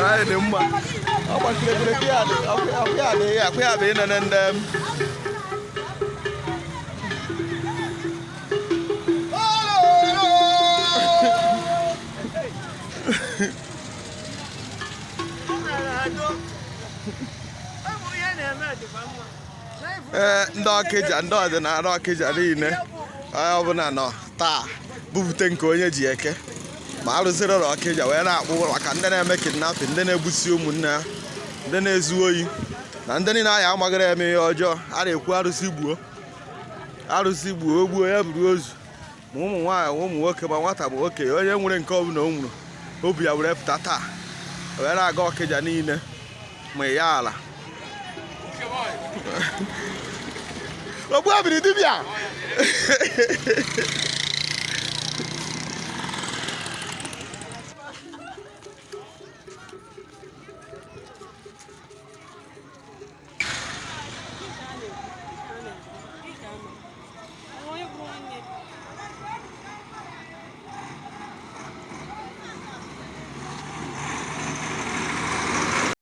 Ai dem ma. Apa kira-kira ki ada. Aku ada ini nendem. Ndị ọkịja ndị ọdịnala ọkịja niile onye ọbụla nọ taa bupute nke onye ji eke ma arụziri ụlọ ọkịja wee na-akpụ maka ndị na-eme kidnapping, ndị na-egbusi ụmụnne ha, ndị na-ezu oyi na ndị niile anya amaghịrị eme ihe ọjọọ. A na-ekwu arụsị gbuo ogbuo ya buru ozu ma ụmụ nwaanyị ma ụmụ nwoke ma nwata ma okenye, onye nwere nke ọbụla o nwuru obi ya were pụta taa wee na-aga ọkịja niile ma ya ala ogbu abiri dibịa